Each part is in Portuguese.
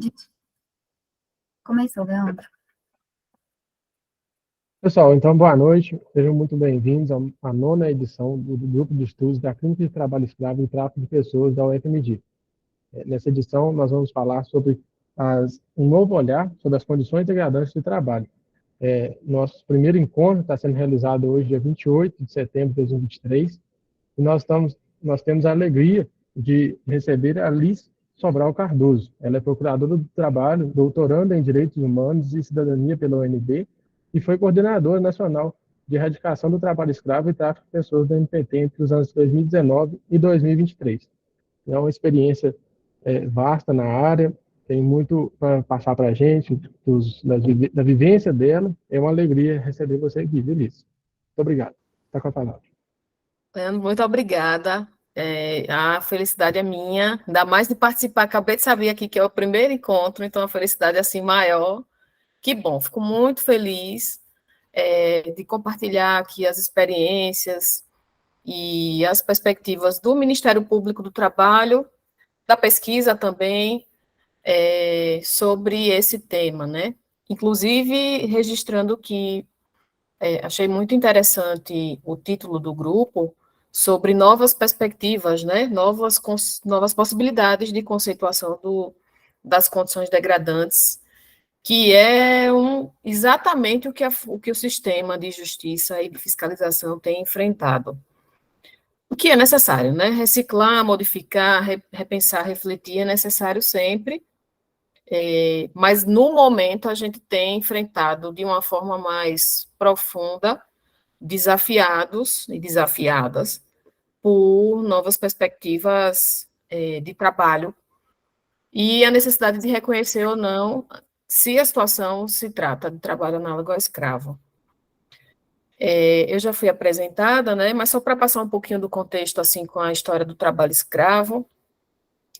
Gente, começou, Leandro. Pessoal, então boa noite, sejam muito bem-vindos à nona edição do Grupo de Estudos da Clínica de Trabalho Escravo e Tráfico de Pessoas da UFMG. Nessa edição, nós vamos falar sobre um novo olhar sobre as condições degradantes de trabalho. Nosso primeiro encontro está sendo realizado hoje, dia 28 de setembro de 2023, e nós temos a alegria de receber a Liz Sobral Cardoso. Ela é procuradora do trabalho, doutoranda em Direitos Humanos e Cidadania pela UNB e foi coordenadora nacional de erradicação do trabalho escravo e tráfico de pessoas da NPT entre os anos 2019 e 2023. É uma experiência vasta na área, tem muito para passar para a gente, da vivência dela. É uma alegria receber você aqui, viu, Liz? Muito obrigado. Está com a palavra. Leandro, muito obrigada. A felicidade é minha, ainda mais de participar. Acabei de saber aqui que é o primeiro encontro, então a felicidade é assim maior. Que bom, fico muito feliz de compartilhar aqui as experiências e as perspectivas do Ministério Público do Trabalho, da pesquisa também, sobre esse tema, né? Inclusive, registrando que achei muito interessante o título do grupo sobre novas perspectivas, né? Novas possibilidades de conceituação das condições degradantes, que é exatamente o que o sistema de justiça e de fiscalização tem enfrentado. O que é necessário, né? Reciclar, modificar, repensar, refletir é necessário sempre, mas no momento a gente tem enfrentado de uma forma mais profunda desafiados e desafiadas por novas perspectivas de trabalho e a necessidade de reconhecer ou não se a situação se trata de trabalho análogo ao escravo. Eu já fui apresentada, né, mas só para passar um pouquinho do contexto, assim, com a história do trabalho escravo,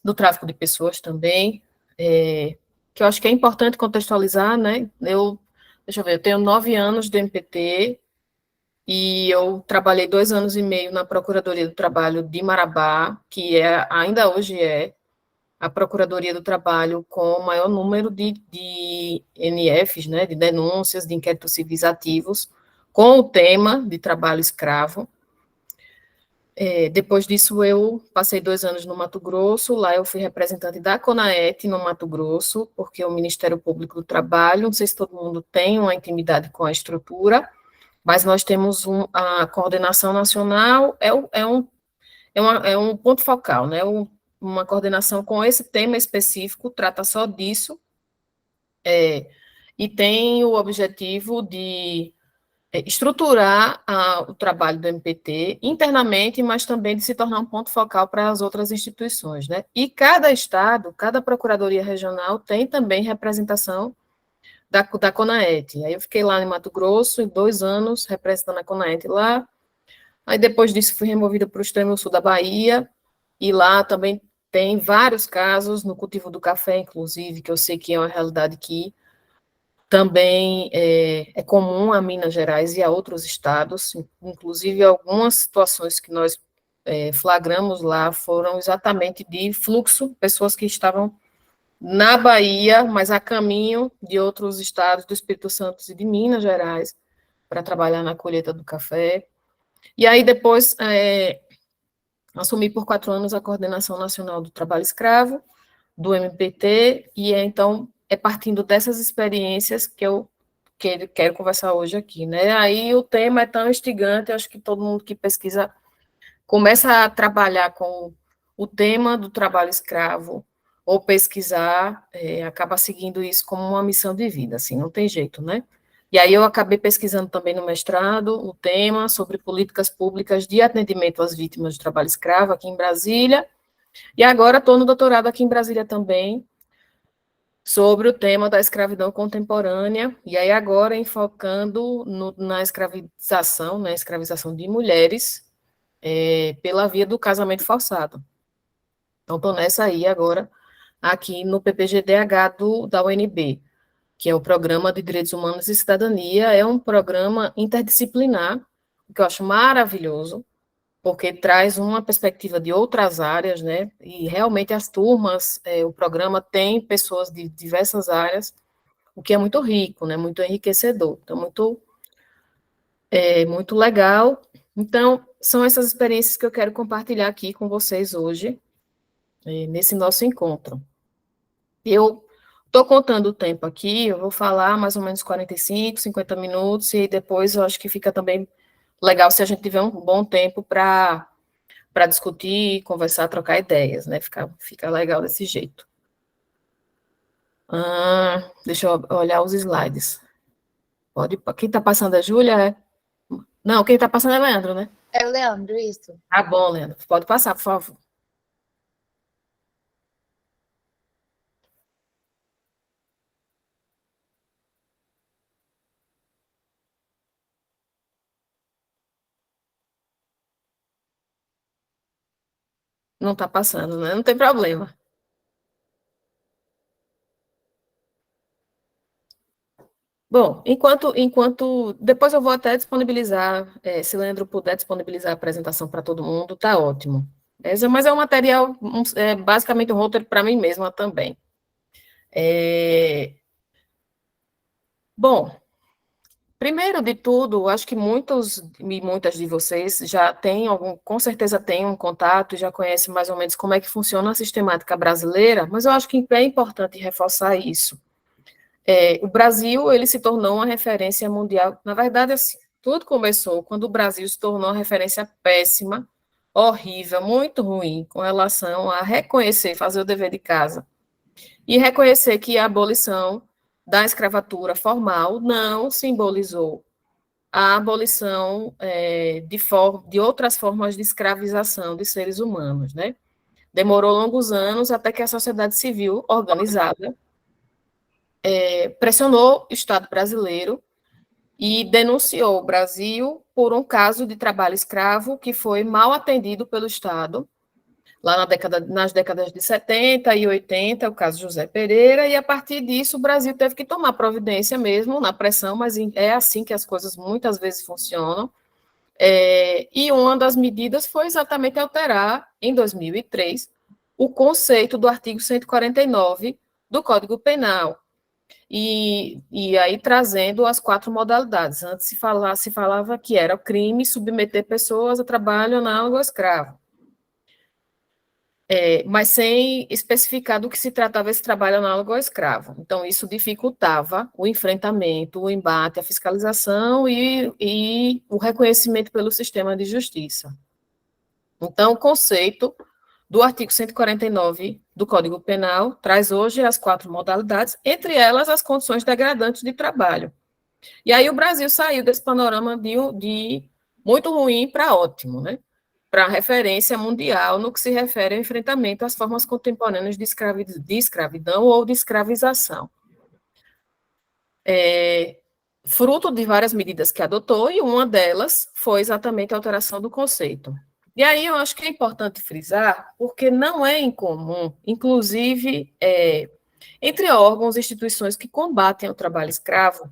do tráfico de pessoas também, que eu acho que é importante contextualizar, né, deixa eu ver, eu tenho 9 anos de MPT, e eu trabalhei 2 anos e meio na Procuradoria do Trabalho de Marabá, que ainda hoje é a Procuradoria do Trabalho com o maior número de NFs, né, de denúncias, de inquéritos civis ativos, com o tema de trabalho escravo. Depois disso, eu passei 2 anos no Mato Grosso, lá eu fui representante da CONAET no Mato Grosso, porque o Ministério Público do Trabalho, não sei se todo mundo tem uma intimidade com a estrutura, mas nós temos a coordenação nacional, é um ponto focal, né? Uma coordenação com esse tema específico, trata só disso, e tem o objetivo de estruturar o trabalho do MPT internamente, mas também de se tornar um ponto focal para as outras instituições, né? E cada estado, cada procuradoria regional tem também representação da CONAET. Aí eu fiquei lá em Mato Grosso, em 2 anos, representando a CONAET lá. Aí depois disso fui removida para o extremo sul da Bahia, e lá também tem vários casos, no cultivo do café, inclusive, que eu sei que é uma realidade que também é comum a Minas Gerais e a outros estados, inclusive algumas situações que nós flagramos lá foram exatamente de fluxo, pessoas que estavam na Bahia, mas a caminho de outros estados do Espírito Santo e de Minas Gerais, para trabalhar na colheita do café. E aí depois assumi por 4 anos a Coordenação Nacional do Trabalho Escravo, do MPT, e então é partindo dessas experiências que eu quero conversar hoje aqui, né? Aí o tema é tão instigante, acho que todo mundo que pesquisa começa a trabalhar com o tema do trabalho escravo, ou pesquisar, acaba seguindo isso como uma missão de vida, assim, não tem jeito, né? E aí eu acabei pesquisando também no mestrado o tema sobre políticas públicas de atendimento às vítimas de trabalho escravo aqui em Brasília, e agora estou no doutorado aqui em Brasília também, sobre o tema da escravidão contemporânea, e aí agora enfocando na escravização, né, escravização de mulheres, pela via do casamento forçado. Então, estou nessa aí agora, aqui no PPGDH da UNB, que é o Programa de Direitos Humanos e Cidadania, é um programa interdisciplinar, que eu acho maravilhoso, porque traz uma perspectiva de outras áreas, né? E realmente as turmas, o programa tem pessoas de diversas áreas, o que é muito rico, né? Muito enriquecedor. Então, muito legal. Então, são essas experiências que eu quero compartilhar aqui com vocês hoje, nesse nosso encontro. Eu estou contando o tempo aqui, eu vou falar mais ou menos 45, 50 minutos, e depois eu acho que fica também legal se a gente tiver um bom tempo para discutir, conversar, trocar ideias, né? Fica legal desse jeito. Deixa eu olhar os slides. Quem está passando é a Júlia? Não, quem está passando é Leandro, né? É o Leandro, isso. Tá bom, Leandro. Pode passar, por favor. Não está passando, né? Não tem problema. Bom, depois eu vou até disponibilizar, se Leandro puder disponibilizar a apresentação para todo mundo, tá ótimo. Mas é um material, basicamente um roteiro para mim mesma também. Bom, primeiro de tudo, acho que muitos e muitas de vocês já têm com certeza têm um contato e já conhecem mais ou menos como é que funciona a sistemática brasileira, mas eu acho que é importante reforçar isso. O Brasil, ele se tornou uma referência mundial. Na verdade, assim, tudo começou quando o Brasil se tornou uma referência péssima, horrível, muito ruim, com relação a reconhecer, fazer o dever de casa, e reconhecer que a abolição da escravatura formal não simbolizou a abolição de outras formas de escravização de seres humanos, né? Demorou longos anos até que a sociedade civil organizada pressionou o Estado brasileiro e denunciou o Brasil por um caso de trabalho escravo que foi mal atendido pelo Estado, lá nas décadas de 70 e 80, o caso José Pereira, e a partir disso o Brasil teve que tomar providência mesmo, na pressão, mas é assim que as coisas muitas vezes funcionam, e uma das medidas foi exatamente alterar, em 2003, o conceito do artigo 149 do Código Penal, e aí trazendo as 4 modalidades. Antes se falava que era o crime submeter pessoas a trabalho análogo ao escravo, mas sem especificar do que se tratava esse trabalho análogo ao escravo. Então, isso dificultava o enfrentamento, o embate, a fiscalização e o reconhecimento pelo sistema de justiça. Então, o conceito do artigo 149 do Código Penal traz hoje as 4 modalidades, entre elas as condições degradantes de trabalho. E aí o Brasil saiu desse panorama de muito ruim para ótimo, né? Para referência mundial no que se refere ao enfrentamento às formas contemporâneas de escravidão ou de escravização. Fruto de várias medidas que adotou, e uma delas foi exatamente a alteração do conceito. E aí eu acho que é importante frisar, porque não é incomum, inclusive entre órgãos e instituições que combatem o trabalho escravo,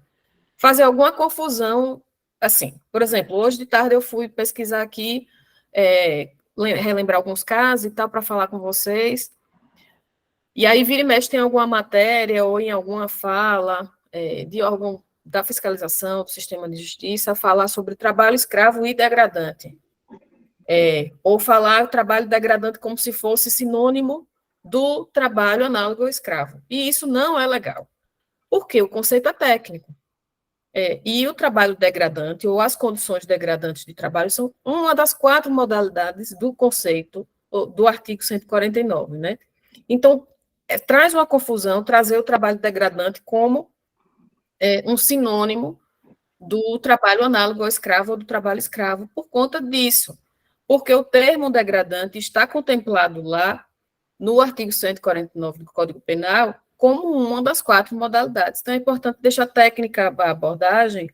fazer alguma confusão, assim, por exemplo, hoje de tarde eu fui pesquisar aqui, relembrar alguns casos e tal, para falar com vocês, e aí vira e mexe tem alguma matéria ou em alguma fala de órgão da fiscalização, do sistema de justiça, falar sobre trabalho escravo e degradante. Ou falar o trabalho degradante como se fosse sinônimo do trabalho análogo ao escravo. E isso não é legal, porque o conceito é técnico. E o trabalho degradante, ou as condições degradantes de trabalho, são uma das 4 modalidades do conceito do artigo 149, né? Então, traz uma confusão trazer o trabalho degradante como um sinônimo do trabalho análogo ao escravo ou do trabalho escravo por conta disso, porque o termo degradante está contemplado lá no artigo 149 do Código Penal como uma das 4 modalidades. Então, é importante deixar técnica a abordagem,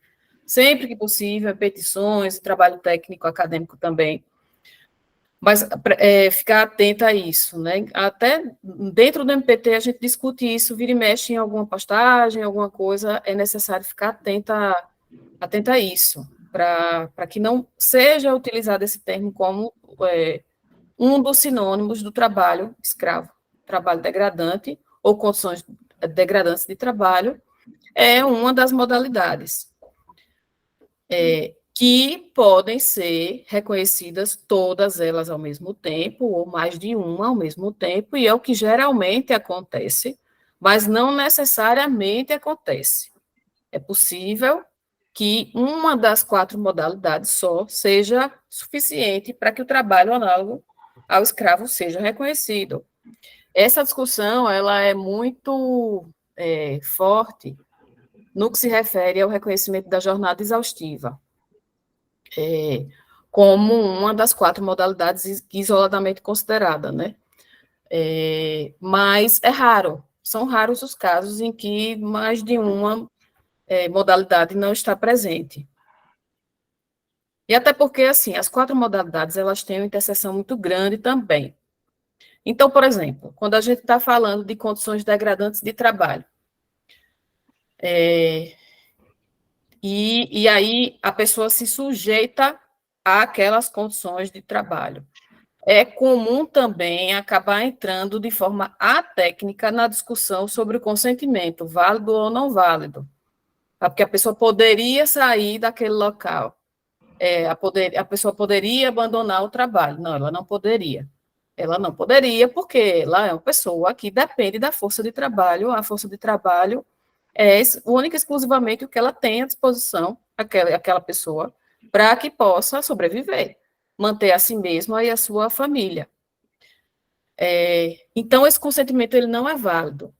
sempre que possível, petições, trabalho técnico acadêmico também, mas ficar atenta a isso, né? Até dentro do MPT a gente discute isso, vira e mexe em alguma postagem, alguma coisa, é necessário ficar atenta a isso. para que não seja utilizado esse termo como um dos sinônimos do trabalho escravo. Trabalho degradante ou condições degradantes de trabalho é uma das modalidades que podem ser reconhecidas todas elas ao mesmo tempo, ou mais de uma ao mesmo tempo, e é o que geralmente acontece, mas não necessariamente acontece. É possível que uma das 4 modalidades só seja suficiente para que o trabalho análogo ao escravo seja reconhecido. Essa discussão ela é muito forte no que se refere ao reconhecimento da jornada exaustiva, como uma das 4 modalidades isoladamente considerada, né? Mas é raro, são raros os casos em que mais de uma modalidade não está presente. E até porque, assim, as 4 modalidades, elas têm uma interseção muito grande também. Então, por exemplo, quando a gente está falando de condições degradantes de trabalho, e aí a pessoa se sujeita àquelas condições de trabalho. É comum também acabar entrando de forma atécnica na discussão sobre o consentimento, válido ou não válido, porque a pessoa poderia sair daquele local, a pessoa poderia abandonar o trabalho. Não, ela não poderia. Ela não poderia porque ela é uma pessoa que depende da força de trabalho, a força de trabalho é única e exclusivamente o que ela tem à disposição, aquela pessoa, para que possa sobreviver, manter a si mesma e a sua família. Então, esse consentimento ele não é válido.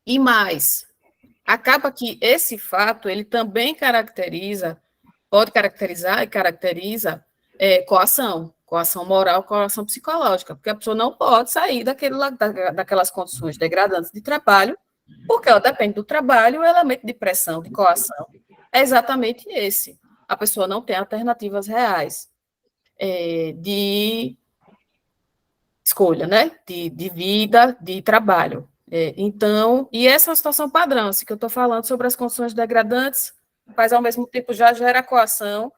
E mais, acaba que esse fato ele também pode caracterizar e caracteriza coação moral, coação psicológica, porque a pessoa não pode sair daquelas condições degradantes de trabalho, porque ela depende do trabalho, o elemento de pressão, de coação, é exatamente esse. A pessoa não tem alternativas reais de escolha, né? De vida, de trabalho. Então, e essa é a situação padrão, assim, que eu estou falando sobre as condições degradantes, mas ao mesmo tempo já gera coação.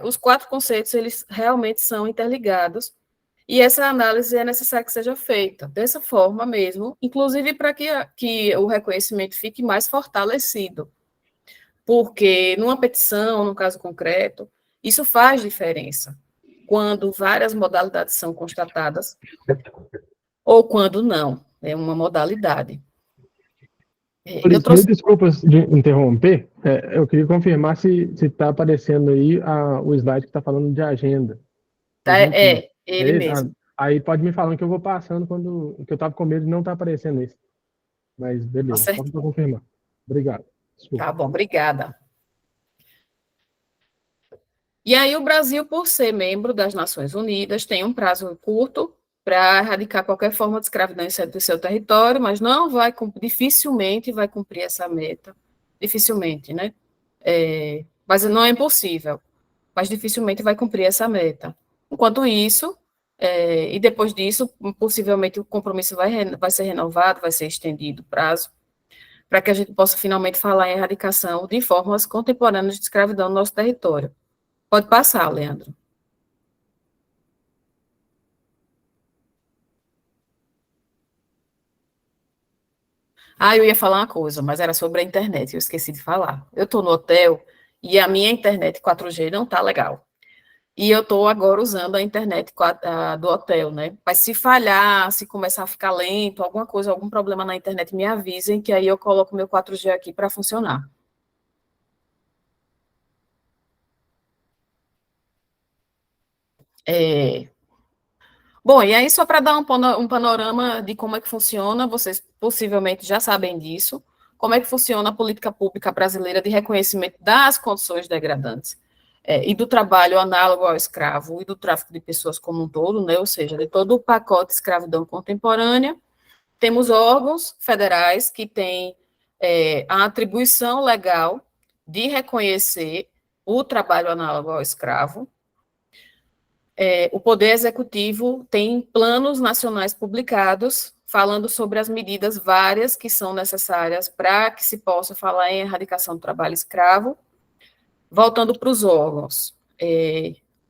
Os 4 conceitos, eles realmente são interligados, e essa análise é necessário que seja feita dessa forma mesmo, inclusive para que o reconhecimento fique mais fortalecido, porque numa petição, no caso concreto, isso faz diferença, quando várias modalidades são constatadas, ou quando não, é uma modalidade. Eu trouxe... Mil desculpas de interromper, eu queria confirmar se está aparecendo aí o slide que está falando de agenda. Ele mesmo. Aí pode me falando que eu vou passando que eu estava com medo de não estar aparecendo isso. Mas beleza, Tá só para confirmar. Obrigado. Desculpa. Tá bom, obrigada. E aí o Brasil, por ser membro das Nações Unidas, tem um prazo curto para erradicar qualquer forma de escravidão em seu território, mas dificilmente vai cumprir essa meta. Dificilmente, né? Mas não é impossível, mas dificilmente vai cumprir essa meta. Enquanto isso, e depois disso, possivelmente o compromisso vai ser renovado, vai ser estendido o prazo, para que a gente possa finalmente falar em erradicação de formas contemporâneas de escravidão no nosso território. Pode passar, Leandro. Eu ia falar uma coisa, mas era sobre a internet, eu esqueci de falar. Eu estou no hotel e a minha internet 4G não está legal. E eu estou agora usando a internet do hotel, né? Mas se falhar, se começar a ficar lento, alguma coisa, algum problema na internet, me avisem, que aí eu coloco meu 4G aqui para funcionar. Bom, e aí só para dar um panorama de como é que funciona, vocês possivelmente já sabem disso, como é que funciona a política pública brasileira de reconhecimento das condições degradantes e do trabalho análogo ao escravo e do tráfico de pessoas como um todo, né, ou seja, de todo o pacote de escravidão contemporânea. Temos órgãos federais que têm a atribuição legal de reconhecer o trabalho análogo ao escravo. O Poder Executivo tem planos nacionais publicados falando sobre as medidas várias que são necessárias para que se possa falar em erradicação do trabalho escravo. Voltando para os órgãos.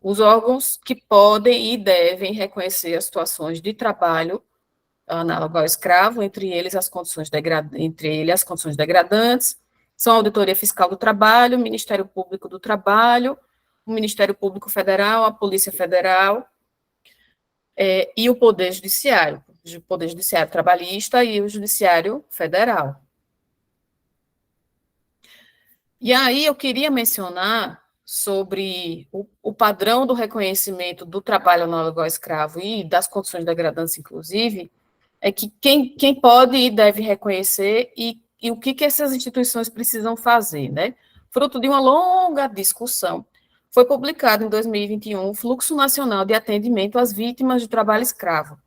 Os órgãos que podem e devem reconhecer as situações de trabalho análogo ao escravo, entre eles as condições degradantes, são a Auditoria Fiscal do Trabalho, o Ministério Público do Trabalho, o Ministério Público Federal, a Polícia Federal, e o Poder Judiciário Trabalhista e o Judiciário Federal. E aí eu queria mencionar sobre o padrão do reconhecimento do trabalho análogo ao escravo e das condições degradantes, inclusive, é que quem pode e deve reconhecer e o que essas instituições precisam fazer, né? Fruto de uma longa discussão, foi publicado em 2021 o Fluxo Nacional de Atendimento às Vítimas de Trabalho Escravo,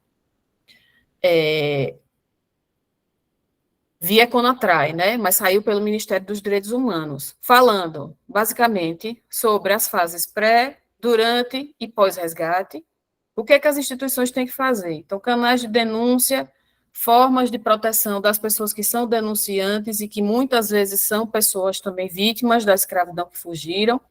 via Conatrai, né, mas saiu pelo Ministério dos Direitos Humanos, falando, basicamente, sobre as fases pré, durante e pós-resgate, o que as instituições têm que fazer. Então, canais de denúncia, formas de proteção das pessoas que são denunciantes e que muitas vezes são pessoas também vítimas da escravidão que fugiram,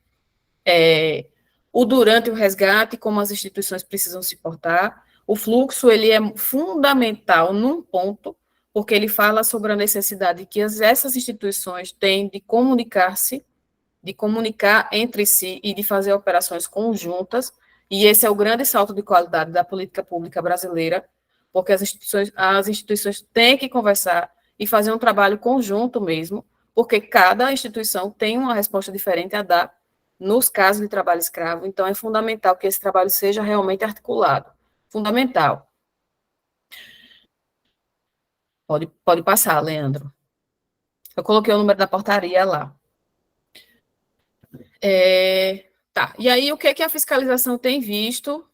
o durante o resgate, como as instituições precisam se portar. O fluxo, ele é fundamental num ponto, porque ele fala sobre a necessidade que essas instituições têm de comunicar-se, de comunicar entre si e de fazer operações conjuntas, e esse é o grande salto de qualidade da política pública brasileira, porque as instituições têm que conversar e fazer um trabalho conjunto mesmo, porque cada instituição tem uma resposta diferente a dar nos casos de trabalho escravo, então é fundamental que esse trabalho seja realmente articulado. Fundamental. Pode passar, Leandro. Eu coloquei o número da portaria lá. Tá, e aí o que a fiscalização tem visto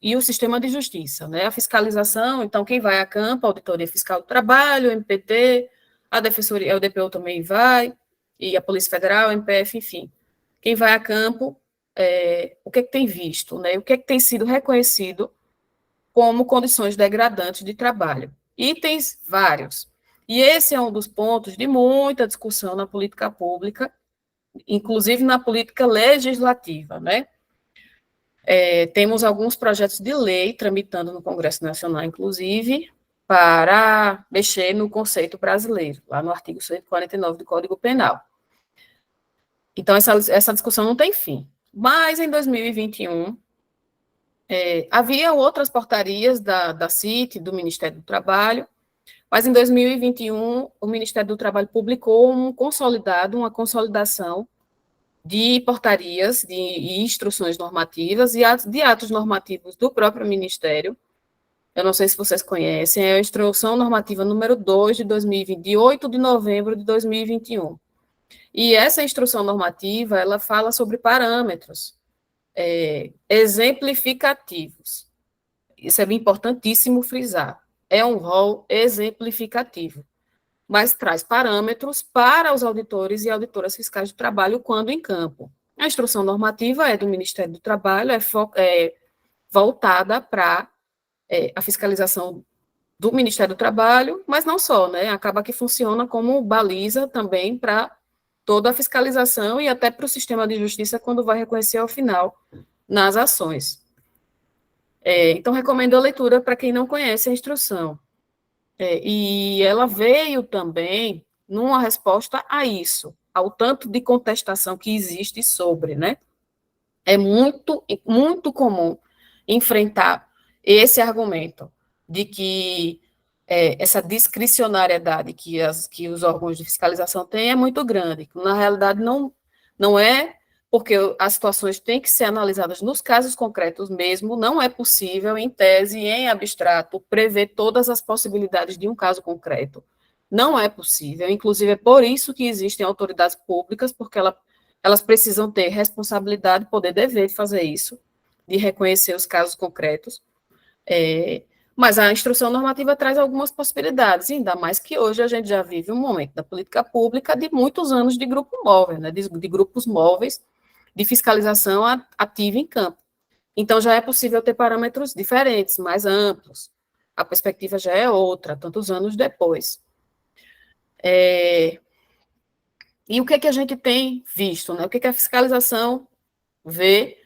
e o sistema de justiça, né? A fiscalização, então, quem vai a campo, a Auditoria Fiscal do Trabalho, o MPT, a Defensoria, o DPO também vai, e a Polícia Federal, o MPF, enfim. Quem vai a campo, o que tem visto, né? O que tem sido reconhecido como condições degradantes de trabalho. Itens vários. E esse é um dos pontos de muita discussão na política pública, inclusive na política legislativa, né? Temos alguns projetos de lei tramitando no Congresso Nacional, inclusive, para mexer no conceito brasileiro, lá no artigo 149 do Código Penal. Então, essa discussão não tem fim. Mas, em 2021, havia outras portarias da CIT, do Ministério do Trabalho, mas em 2021, o Ministério do Trabalho publicou uma consolidação de portarias e instruções normativas e de atos normativos do próprio Ministério. Eu não sei se vocês conhecem, é a Instrução Normativa número 2 de 2020, de 8 de novembro de 2021. E essa instrução normativa, ela fala sobre parâmetros exemplificativos. Isso é importantíssimo frisar. É um rol exemplificativo, mas traz parâmetros para os auditores e auditoras fiscais de trabalho quando em campo. A instrução normativa é do Ministério do Trabalho, é voltada para a fiscalização do Ministério do Trabalho, mas não só, né? Acaba que funciona como baliza também para toda a fiscalização e até para o sistema de justiça quando vai reconhecer ao final nas ações. Então, recomendo a leitura para quem não conhece a instrução. E ela veio também numa resposta a isso, ao tanto de contestação que existe sobre, né? É muito, muito comum enfrentar esse argumento de que essa discricionariedade que os órgãos de fiscalização têm é muito grande. Na realidade, não é, porque as situações têm que ser analisadas nos casos concretos mesmo, não é possível, em tese, em abstrato, prever todas as possibilidades de um caso concreto. Não é possível, inclusive é por isso que existem autoridades públicas, porque elas precisam ter responsabilidade, poder, dever de fazer isso, de reconhecer os casos concretos. Mas a instrução normativa traz algumas possibilidades, ainda mais que hoje a gente já vive um momento da política pública de muitos anos de grupo móvel, né, de grupos móveis de fiscalização ativa em campo. Então, já é possível ter parâmetros diferentes, mais amplos. A perspectiva já é outra, tantos anos depois. E o que é que a gente tem visto, né? O que é que a fiscalização vê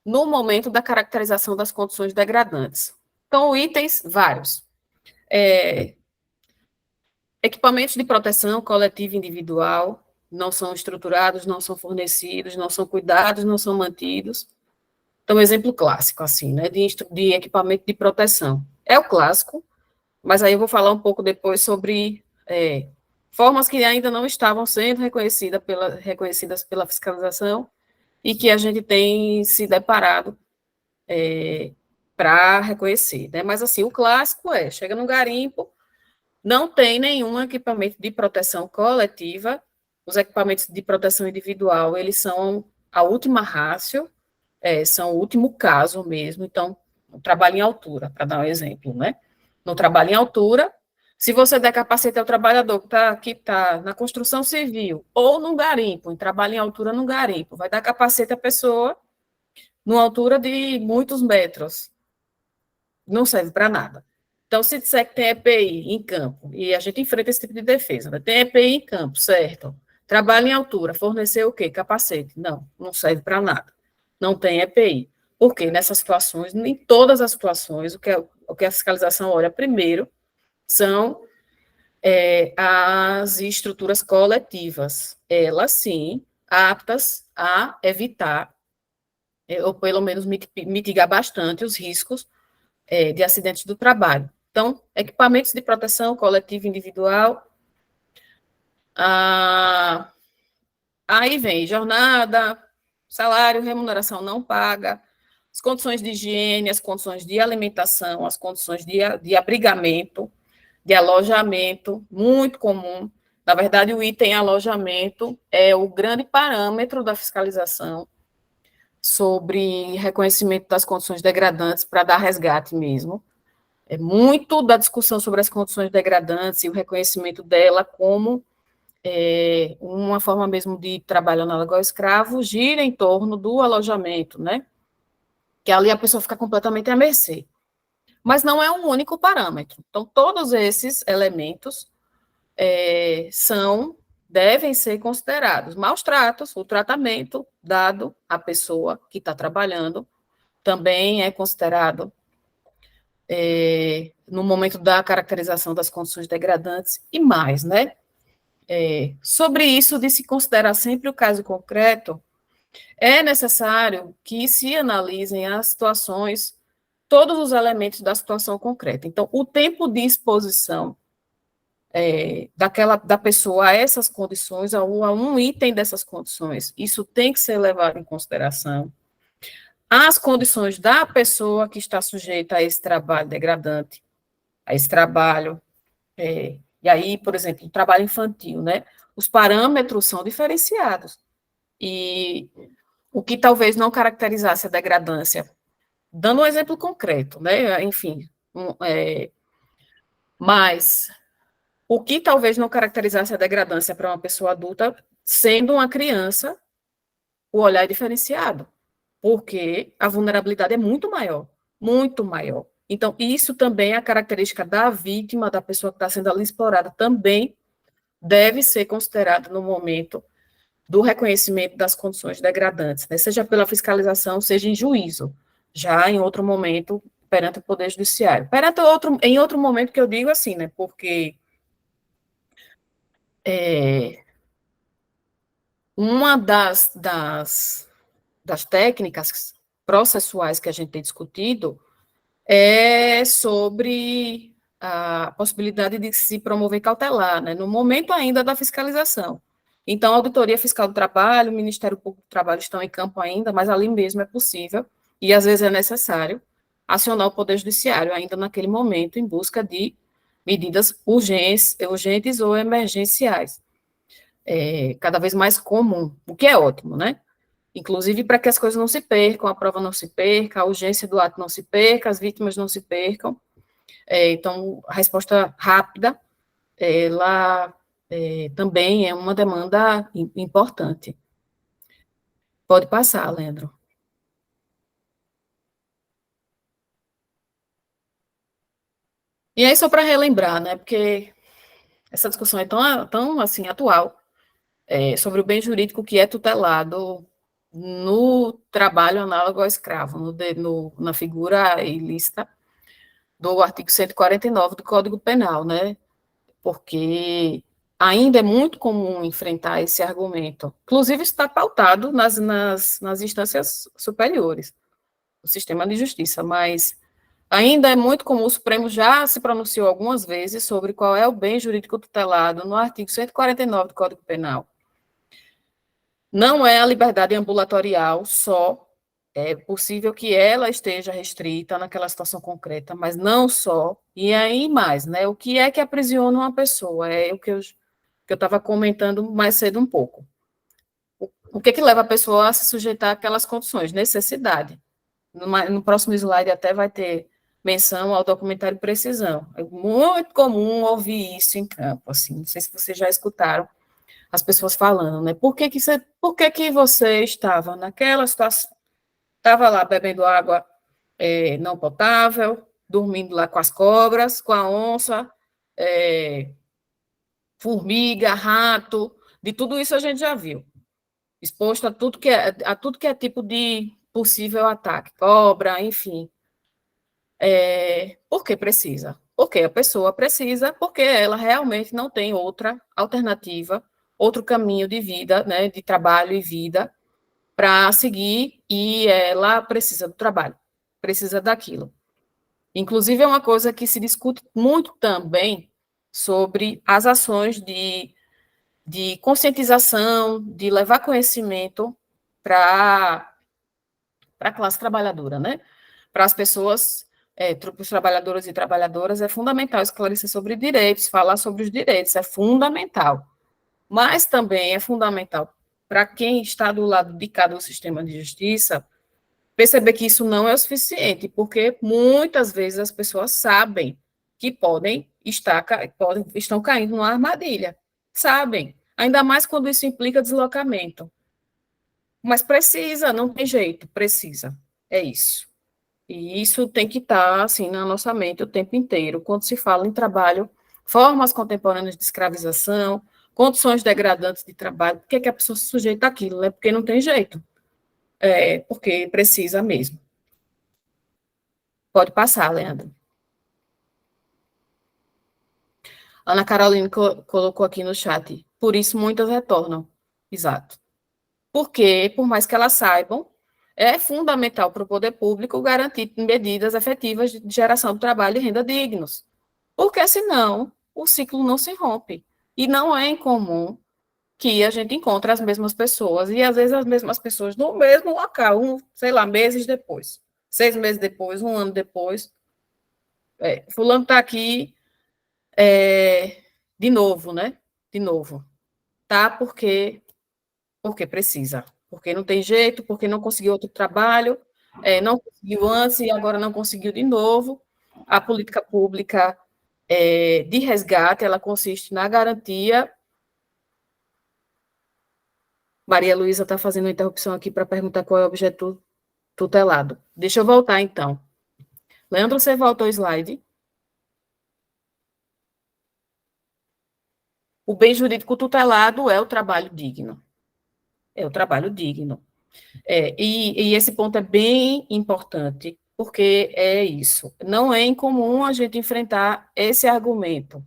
no momento da caracterização das condições degradantes? Então, itens vários. Equipamentos de proteção coletiva e individual não são estruturados, não são fornecidos, não são cuidados, não são mantidos. Então, exemplo clássico, assim, né, de equipamento de proteção. É o clássico, mas aí eu vou falar um pouco depois sobre formas que ainda não estavam sendo reconhecidas pela fiscalização e que a gente tem se deparado para reconhecer, né? Mas, assim, o clássico chega no garimpo, não tem nenhum equipamento de proteção coletiva, os equipamentos de proteção individual, eles são a última rácio, são o último caso mesmo, então, o trabalho em altura, para dar um exemplo, né? No trabalho em altura, se você der capacete ao trabalhador que está na construção civil ou no garimpo, em trabalho em altura no garimpo, vai dar capacete à pessoa numa altura de muitos metros, não serve para nada. Então, se disser que tem EPI em campo, e a gente enfrenta esse tipo de defesa, né? Tem EPI em campo, certo? Trabalho em altura, fornecer o quê? Capacete. Não, não serve para nada. Não tem EPI. Porque nessas situações, em todas as situações, o que a fiscalização olha primeiro são as estruturas coletivas. Elas, sim, aptas a evitar, ou pelo menos mitigar bastante os riscos de acidentes do trabalho. Então, equipamentos de proteção coletiva e individual. Aí vem jornada, salário, remuneração não paga, as condições de higiene, as condições de alimentação, as condições de abrigamento, de alojamento, muito comum. Na verdade, o item alojamento é o grande parâmetro da fiscalização sobre reconhecimento das condições degradantes para dar resgate mesmo. É muito da discussão sobre as condições degradantes e o reconhecimento dela como uma forma mesmo de trabalho análogo ao escravo gira em torno do alojamento, né? Que ali a pessoa fica completamente à mercê. Mas não é um único parâmetro. Então, todos esses elementos devem ser considerados. Maus tratos, o tratamento dado à pessoa que está trabalhando, também é considerado no momento da caracterização das condições degradantes e mais, né? Sobre isso de se considerar sempre o caso concreto, é necessário que se analisem as situações, todos os elementos da situação concreta. Então, o tempo de exposição da pessoa a essas condições, a um item dessas condições, isso tem que ser levado em consideração. As condições da pessoa que está sujeita a esse trabalho degradante, a esse trabalho, e aí, por exemplo, o trabalho infantil, né? Os parâmetros são diferenciados. E o que talvez não caracterizasse a degradância, dando um exemplo concreto, né? Enfim, mas o que talvez não caracterizasse a degradância para uma pessoa adulta, sendo uma criança, o olhar é diferenciado, porque a vulnerabilidade é muito maior, muito maior. Então, isso também é a característica da vítima, da pessoa que está sendo ali explorada, também deve ser considerado no momento do reconhecimento das condições degradantes, né? Seja pela fiscalização, seja em juízo, já em outro momento, perante o Poder Judiciário. Em outro momento que eu digo assim, né? Porque uma das técnicas processuais que a gente tem discutido é sobre a possibilidade de se promover cautelar, né, no momento ainda da fiscalização. Então, a Auditoria Fiscal do Trabalho, o Ministério Público do Trabalho estão em campo ainda, mas ali mesmo é possível, e às vezes é necessário, acionar o Poder Judiciário ainda naquele momento, em busca de medidas urgentes ou emergenciais. Cada vez mais comum, o que é ótimo, né? Inclusive para que as coisas não se percam, a prova não se perca, a urgência do ato não se perca, as vítimas não se percam. Então, a resposta rápida, ela também é uma demanda importante. Pode passar, Leandro. E aí, só para relembrar, né, porque essa discussão é tão assim, atual, sobre o bem jurídico que é tutelado no trabalho análogo ao escravo, na figura ilícita do artigo 149 do Código Penal, né? Porque ainda é muito comum enfrentar esse argumento. Inclusive, está pautado nas instâncias superiores, do sistema de justiça, mas ainda é muito comum, o Supremo já se pronunciou algumas vezes sobre qual é o bem jurídico tutelado no artigo 149 do Código Penal. Não é a liberdade ambulatorial só, é possível que ela esteja restrita naquela situação concreta, mas não só, e aí mais, né? O que é que aprisiona uma pessoa? É o que eu estava comentando mais cedo um pouco. O que leva a pessoa a se sujeitar àquelas condições? Necessidade. No próximo slide até vai ter menção ao documentário Precisão. É muito comum ouvir isso em campo, assim, não sei se vocês já escutaram as pessoas falando, né? Por que que você estava naquela situação? Estava lá bebendo água não potável, dormindo lá com as cobras, com a onça, formiga, rato, de tudo isso a gente já viu. Exposto a tudo que é tipo de possível ataque, cobra, enfim. Por que precisa? Porque a pessoa precisa, porque ela realmente não tem outra alternativa, outro caminho de vida, né, de trabalho e vida para seguir, e ela precisa do trabalho, precisa daquilo. Inclusive, é uma coisa que se discute muito também sobre as ações de conscientização, de levar conhecimento para a classe trabalhadora, né? Para as pessoas, para os trabalhadores e trabalhadoras, é fundamental esclarecer sobre direitos, falar sobre os direitos, é fundamental. Mas também é fundamental para quem está do lado de cá do sistema de justiça perceber que isso não é o suficiente, porque muitas vezes as pessoas sabem que estão caindo numa armadilha, sabem, ainda mais quando isso implica deslocamento. Mas precisa, não tem jeito, precisa, é isso. E isso tem que estar, assim, na nossa mente o tempo inteiro, quando se fala em trabalho, formas contemporâneas de escravização, condições degradantes de trabalho, por que a pessoa se sujeita àquilo, né? Porque não tem jeito. Porque precisa mesmo. Pode passar, Leandro. Ana Carolina colocou aqui no chat, por isso muitas retornam. Exato. Porque, por mais que elas saibam, é fundamental para o poder público garantir medidas efetivas de geração de trabalho e renda dignos. Porque, senão, o ciclo não se rompe. E não é incomum que a gente encontre as mesmas pessoas, e às vezes as mesmas pessoas no mesmo local, sei lá, meses depois, 6 meses depois, 1 ano depois. Fulano está aqui de novo, né? De novo. Tá porque precisa. Porque não tem jeito, porque não conseguiu outro trabalho, não conseguiu antes e agora não conseguiu de novo. A política pública de resgate, ela consiste na garantia. Maria Luísa está fazendo uma interrupção aqui para perguntar qual é o objeto tutelado. Deixa eu voltar, então. Leandro, você volta ao slide. O bem jurídico tutelado é o trabalho digno. É o trabalho digno. E esse ponto é bem importante, porque é isso. Não é incomum a gente enfrentar esse argumento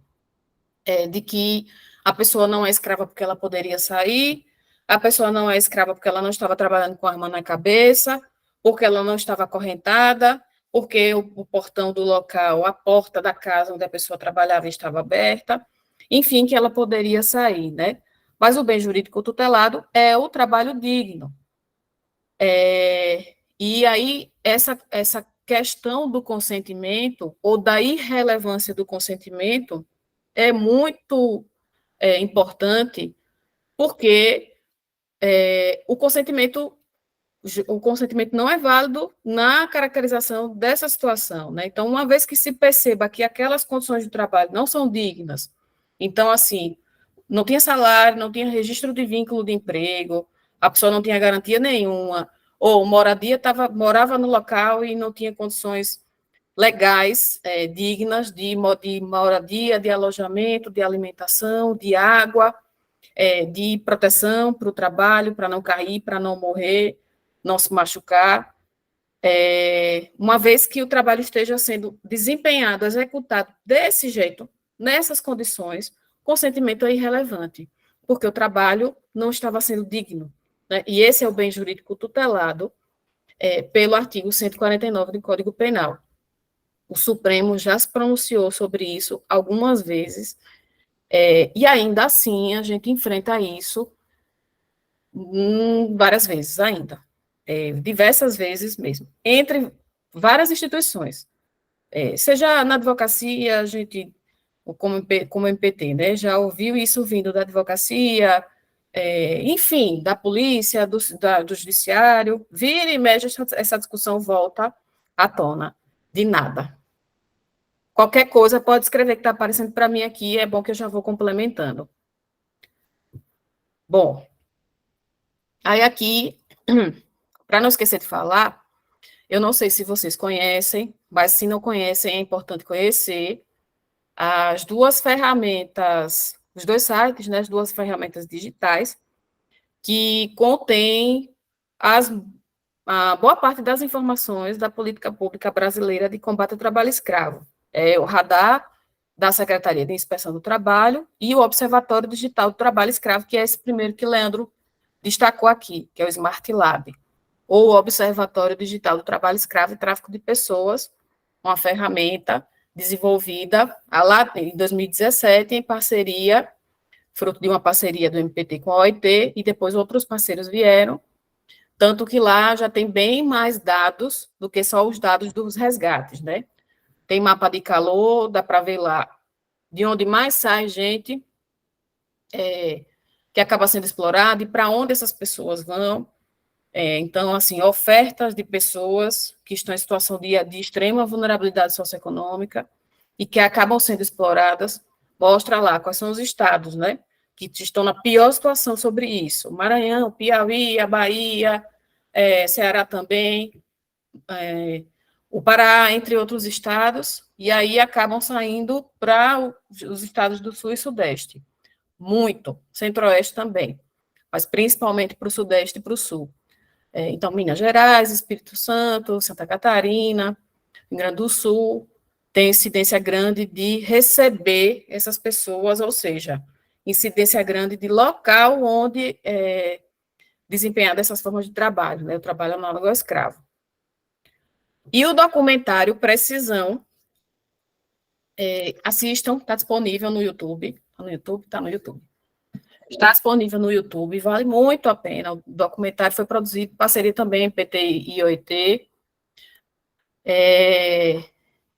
de que a pessoa não é escrava porque ela poderia sair, a pessoa não é escrava porque ela não estava trabalhando com a arma na cabeça, porque ela não estava acorrentada, porque o portão do local, a porta da casa onde a pessoa trabalhava estava aberta, enfim, que ela poderia sair, né? Mas o bem jurídico tutelado é o trabalho digno. E aí, essa questão do consentimento, ou da irrelevância do consentimento, é muito importante, porque o consentimento não é válido na caracterização dessa situação, né? Então, uma vez que se perceba que aquelas condições de trabalho não são dignas, então, assim, não tinha salário, não tinha registro de vínculo de emprego, a pessoa não tinha garantia nenhuma, ou morava no local e não tinha condições legais, dignas de moradia, de alojamento, de alimentação, de água, de proteção para o trabalho, para não cair, para não morrer, não se machucar, uma vez que o trabalho esteja sendo desempenhado, executado desse jeito, nessas condições, consentimento é irrelevante, porque o trabalho não estava sendo digno, né? E esse é o bem jurídico tutelado pelo artigo 149 do Código Penal. O Supremo já se pronunciou sobre isso algumas vezes, e ainda assim a gente enfrenta isso várias vezes ainda, diversas vezes mesmo, entre várias instituições, seja na advocacia, a gente, como MPT, né, já ouviu isso vindo da advocacia, enfim, da polícia, do judiciário, vira e mexe, essa discussão volta à tona, de nada. Qualquer coisa pode escrever que está aparecendo para mim aqui, é bom que eu já vou complementando. Bom, aí aqui, para não esquecer de falar, eu não sei se vocês conhecem, mas se não conhecem, é importante conhecer as duas ferramentas, os dois sites, né, as duas ferramentas digitais, que contêm a boa parte das informações da política pública brasileira de combate ao trabalho escravo. É o Radar da Secretaria de Inspeção do Trabalho e o Observatório Digital do Trabalho Escravo, que é esse primeiro que Leandro destacou aqui, que é o Smart Lab, ou o Observatório Digital do Trabalho Escravo e Tráfico de Pessoas, uma ferramenta desenvolvida lá em 2017 em parceria, fruto de uma parceria do MPT com a OIT, e depois outros parceiros vieram, tanto que lá já tem bem mais dados do que só os dados dos resgates, né? Tem mapa de calor, dá para ver lá de onde mais sai gente que acaba sendo explorada e para onde essas pessoas vão. Então, assim, ofertas de pessoas que estão em situação de extrema vulnerabilidade socioeconômica e que acabam sendo exploradas, mostra lá quais são os estados, né, que estão na pior situação sobre isso. Maranhão, Piauí, a Bahia, Ceará também, o Pará, entre outros estados, e aí acabam saindo para os estados do Sul e Sudeste. Muito. Centro-Oeste também, mas principalmente para o Sudeste e para o Sul. Então, Minas Gerais, Espírito Santo, Santa Catarina, Rio Grande do Sul, tem incidência grande de receber essas pessoas, ou seja, incidência grande de local onde desempenhar dessas formas de trabalho, né, o trabalho análogo ao escravo. E o documentário Precisão, assistam, está disponível no YouTube, está no YouTube. Está disponível no YouTube, vale muito a pena. O documentário foi produzido em parceria também PT e OIT.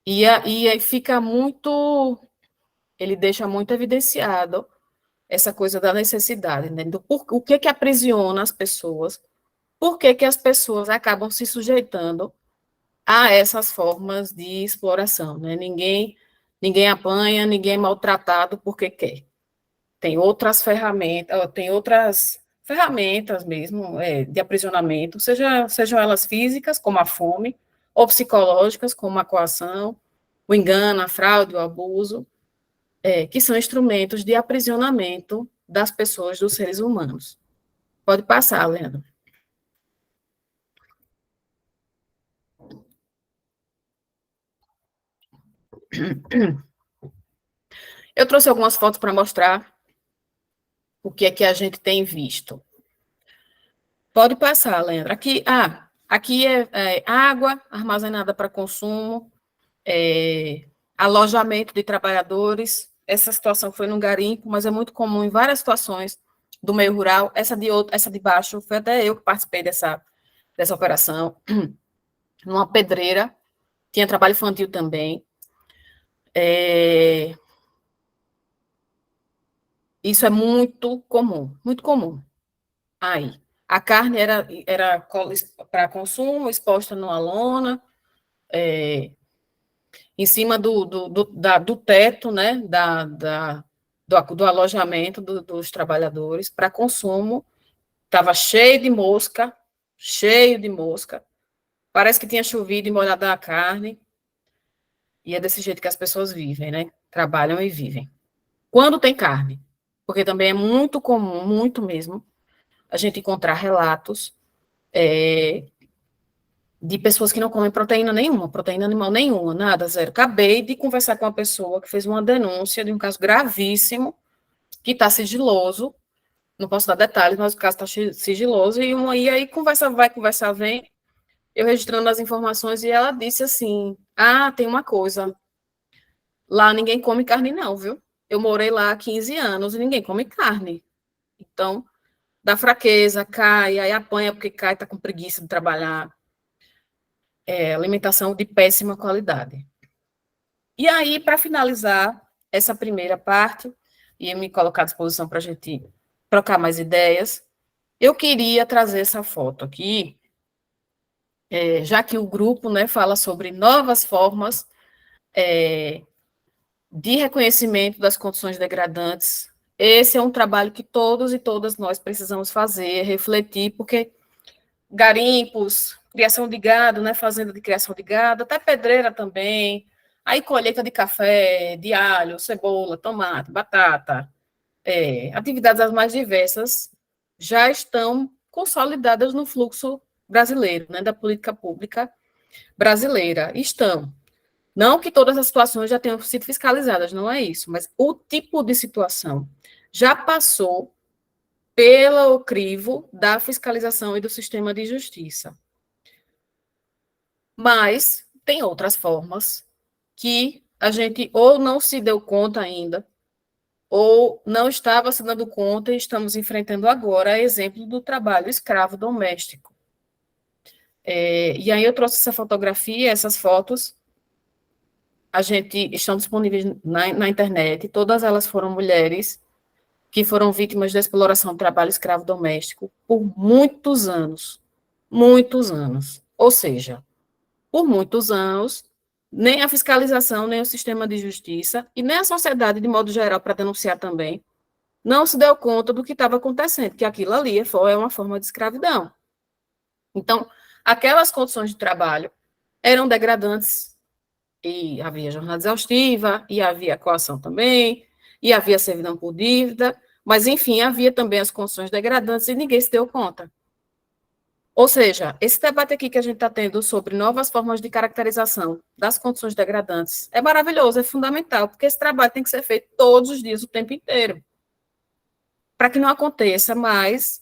E aí fica muito, ele deixa muito evidenciado essa coisa da necessidade, né? O que aprisiona as pessoas, por que as pessoas acabam se sujeitando a essas formas de exploração, né? Ninguém apanha, ninguém é maltratado porque quer. Tem outras ferramentas mesmo de aprisionamento, sejam elas físicas, como a fome, ou psicológicas, como a coação, o engano, a fraude, o abuso, que são instrumentos de aprisionamento das pessoas, dos seres humanos. Pode passar, Leandro. Eu trouxe algumas fotos para mostrar o que é que a gente tem visto. Pode passar, Leandro. Aqui é água armazenada para consumo, alojamento de trabalhadores. Essa situação foi num garimpo, mas é muito comum em várias situações do meio rural. Essa de baixo foi até eu que participei dessa operação. Numa pedreira, tinha trabalho infantil também. Isso é muito comum, muito comum. Aí, a carne era para consumo, exposta numa lona, em cima do teto, né, do alojamento dos trabalhadores, para consumo, estava cheio de mosca, parece que tinha chovido e molhado a carne, e é desse jeito que as pessoas vivem, né, trabalham e vivem. Quando tem carne, porque também é muito comum, muito mesmo, a gente encontrar relatos de pessoas que não comem proteína nenhuma, proteína animal nenhuma, nada, zero. Acabei de conversar com uma pessoa que fez uma denúncia de um caso gravíssimo, que está sigiloso, não posso dar detalhes, mas o caso está sigiloso, e aí conversa vai, conversa vem, eu registrando as informações, e ela disse assim, tem uma coisa, lá ninguém come carne não, viu? Eu morei lá há 15 anos e ninguém come carne. Então, dá fraqueza, cai, aí apanha porque cai, está com preguiça de trabalhar. Alimentação de péssima qualidade. E aí, para finalizar essa primeira parte, e me colocar à disposição para a gente trocar mais ideias, eu queria trazer essa foto aqui, já que o grupo, né, fala sobre novas formas de reconhecimento das condições degradantes. Esse é um trabalho que todos e todas nós precisamos fazer, refletir, porque garimpos, criação de gado, né, fazenda de criação de gado, até pedreira também, aí colheita de café, de alho, cebola, tomate, batata, atividades as mais diversas já estão consolidadas no fluxo brasileiro, né, da política pública brasileira. Estão. Não que todas as situações já tenham sido fiscalizadas, não é isso, mas o tipo de situação já passou pelo crivo da fiscalização e do sistema de justiça. Mas tem outras formas que a gente ou não se deu conta ainda, ou não estava se dando conta e estamos enfrentando agora, exemplo do trabalho escravo doméstico. E aí eu trouxe essa fotografia, essas fotos, estão disponíveis na internet, todas elas foram mulheres que foram vítimas de exploração do trabalho escravo doméstico por muitos anos. Muitos anos. Ou seja, por muitos anos, nem a fiscalização, nem o sistema de justiça, e nem a sociedade, de modo geral, para denunciar também, não se deu conta do que estava acontecendo, que aquilo ali é uma forma de escravidão. Então, aquelas condições de trabalho eram degradantes, e havia jornada exaustiva, e havia coação também, e havia servidão por dívida, mas, enfim, havia também as condições degradantes e ninguém se deu conta. Ou seja, esse debate aqui que a gente está tendo sobre novas formas de caracterização das condições degradantes é maravilhoso, é fundamental, porque esse trabalho tem que ser feito todos os dias, o tempo inteiro, para que não aconteça mais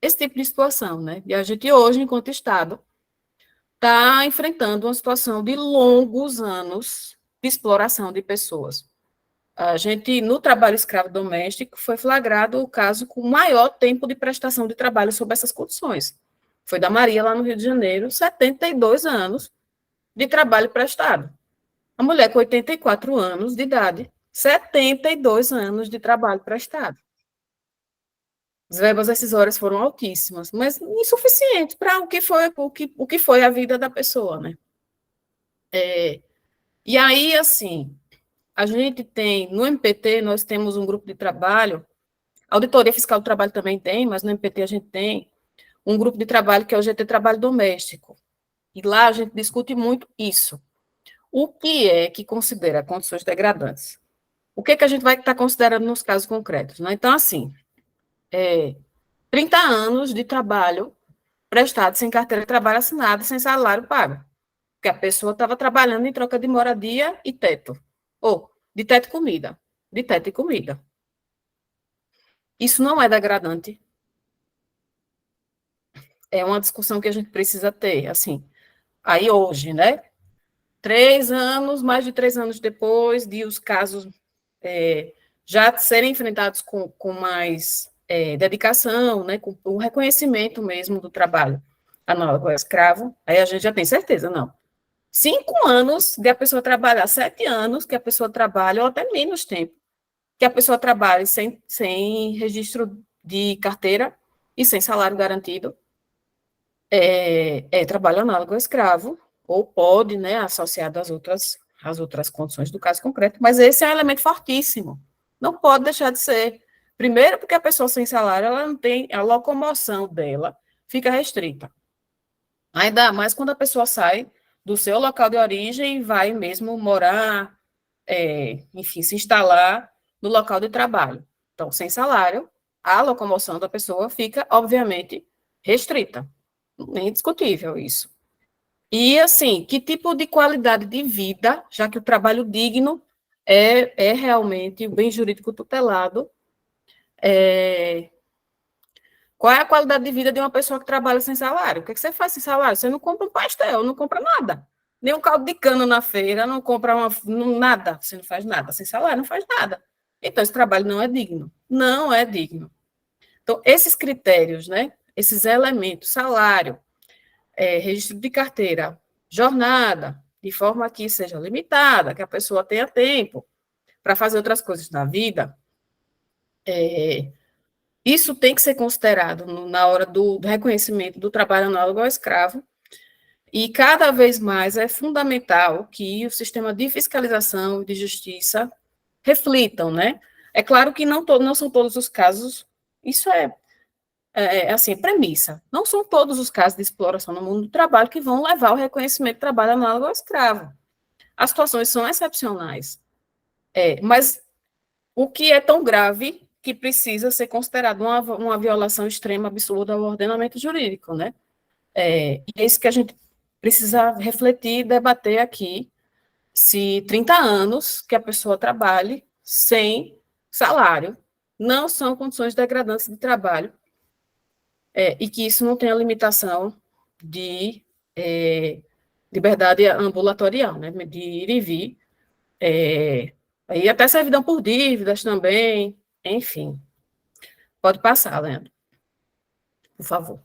esse tipo de situação, né? E a gente hoje, enquanto Estado, está enfrentando uma situação de longos anos de exploração de pessoas. A gente, no trabalho escravo doméstico, foi flagrado o caso com maior tempo de prestação de trabalho sob essas condições. Foi da Maria, lá no Rio de Janeiro, 72 anos de trabalho prestado. A mulher com 84 anos de idade, 72 anos de trabalho prestado. As verbas decisórias foram altíssimas, mas insuficientes para o que foi a vida da pessoa, né? E aí, assim, a gente tem, no MPT, nós temos um grupo de trabalho, a Auditoria Fiscal do Trabalho também tem, mas no MPT a gente tem um grupo de trabalho que é o GT Trabalho Doméstico. E lá a gente discute muito isso. O que é que considera condições degradantes? O que é que a gente vai estar considerando nos casos concretos? Né? Então, assim, 30 anos de trabalho prestado sem carteira de trabalho assinada, sem salário pago. Porque a pessoa estava trabalhando em troca de moradia e teto. Ou de teto e comida. De teto e comida. Isso não é degradante. É uma discussão que a gente precisa ter, assim. Aí hoje, né? 3 anos, mais de 3 anos depois de os casos já serem enfrentados com mais dedicação, né? Com o reconhecimento mesmo do trabalho análogo ao escravo, aí a gente já tem certeza, não. 5 anos de a pessoa trabalhar, 7 anos que a pessoa trabalha, ou até menos tempo, que a pessoa trabalhe sem registro de carteira e sem salário garantido, trabalho análogo ao escravo, ou pode, né, associado às outras condições do caso concreto, mas esse é um elemento fortíssimo, não pode deixar de ser. Primeiro, porque a pessoa sem salário, ela não tem, a locomoção dela fica restrita. Ainda mais quando a pessoa sai do seu local de origem e vai mesmo morar, enfim, se instalar no local de trabalho. Então, sem salário, a locomoção da pessoa fica, obviamente, restrita. É indiscutível isso. E, assim, que tipo de qualidade de vida, já que o trabalho digno é realmente o bem jurídico tutelado, qual é a qualidade de vida de uma pessoa que trabalha sem salário? O que você faz sem salário? Você não compra um pastel, não compra nada. Nem um caldo de cana na feira, não compra nada. Você não faz nada. Sem salário, não faz nada. Então, esse trabalho não é digno. Não é digno. Então, esses critérios, né? Esses elementos, salário, registro de carteira, jornada, de forma que seja limitada, que a pessoa tenha tempo para fazer outras coisas na vida, isso tem que ser considerado na hora do reconhecimento do trabalho análogo ao escravo, e cada vez mais é fundamental que o sistema de fiscalização e de justiça reflitam, né? É claro que não são todos os casos, isso assim, premissa. Não são todos os casos de exploração no mundo do trabalho que vão levar ao reconhecimento do trabalho análogo ao escravo. As situações são excepcionais. Mas o que é tão grave que precisa ser considerado uma violação extrema, absurda ao ordenamento jurídico, né? E é isso que a gente precisa refletir e debater aqui, se 30 anos que a pessoa trabalhe sem salário não são condições degradantes de trabalho, e que isso não tenha limitação de liberdade ambulatorial, né, de ir e vir, e até servidão por dívidas também, enfim. Pode passar, Leandro, por favor.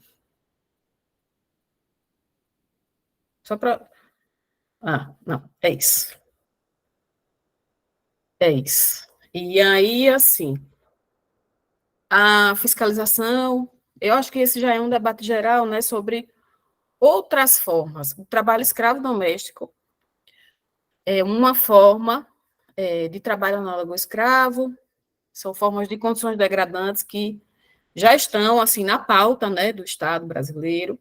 Só para... Ah, não, é isso. É isso. E aí, assim, a fiscalização, eu acho que esse já é um debate geral, né, sobre outras formas. O trabalho escravo doméstico é uma forma de trabalho análogo ao escravo, são formas de condições degradantes que já estão, assim, na pauta, né, do Estado brasileiro,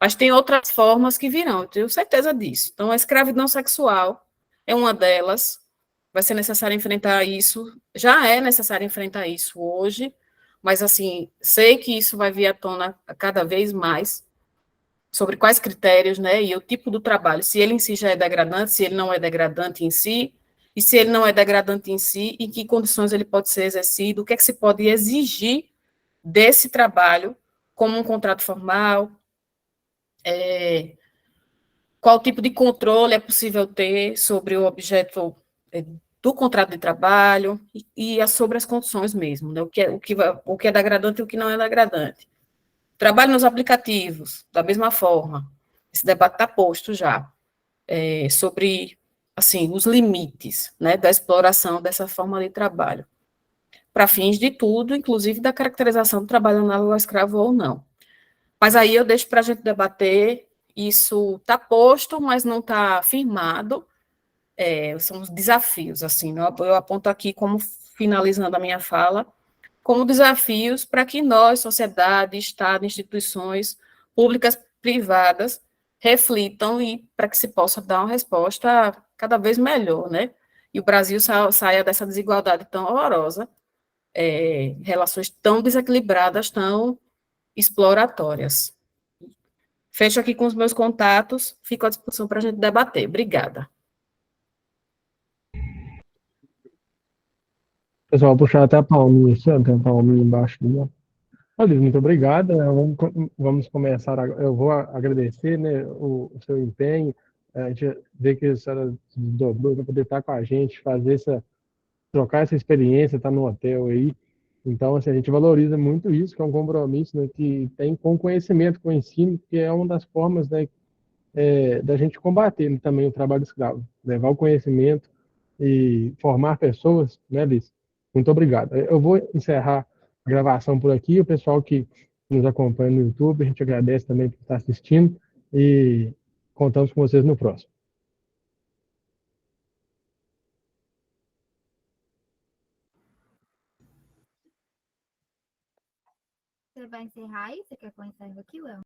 mas tem outras formas que virão, eu tenho certeza disso. Então, a escravidão sexual é uma delas, vai ser necessário enfrentar isso, já é necessário enfrentar isso hoje, mas, assim, sei que isso vai vir à tona cada vez mais, sobre quais critérios, né, e o tipo do trabalho, se ele em si já é degradante, se ele não é degradante em si, e se ele não é degradante em si, em que condições ele pode ser exercido, o que é que se pode exigir desse trabalho, como um contrato formal, qual tipo de controle é possível ter sobre o objeto do contrato de trabalho, e sobre as condições mesmo, né, o que é degradante e o que não é degradante. Trabalho nos aplicativos, da mesma forma, esse debate está posto já, sobre, assim, os limites, né, da exploração dessa forma de trabalho, para fins de tudo, inclusive da caracterização do trabalho análogo ao escravo ou não. Mas aí eu deixo para a gente debater, isso está posto, mas não está firmado, são os desafios, assim, eu aponto aqui como, finalizando a minha fala, como desafios para que nós, sociedade, Estado, instituições públicas, privadas, reflitam e para que se possa dar uma resposta cada vez melhor, né? E o Brasil saia dessa desigualdade tão horrorosa, relações tão desequilibradas, tão exploratórias. Fecho aqui com os meus contatos, fico à disposição para a gente debater. Obrigada. Pessoal, puxar até a palminha, assim, ó, tem uma palminha embaixo. Né? Olha, muito obrigada. Vamos começar. Eu vou agradecer, né, o seu empenho. A gente vê que a senhora se desdobrou para poder estar com a gente, trocar essa experiência, estar no hotel aí. Então, assim, a gente valoriza muito isso, que é um compromisso, né, que tem com o conhecimento, com o ensino, que é uma das formas, né, da gente combater, né, também o trabalho escravo, levar o conhecimento e formar pessoas, né, Liz? Muito obrigado. Eu vou encerrar a gravação por aqui. O pessoal que nos acompanha no YouTube, a gente agradece também por estar assistindo e contamos com vocês no próximo. Você vai encerrar aí? Você quer que eu encerre aqui, Léo?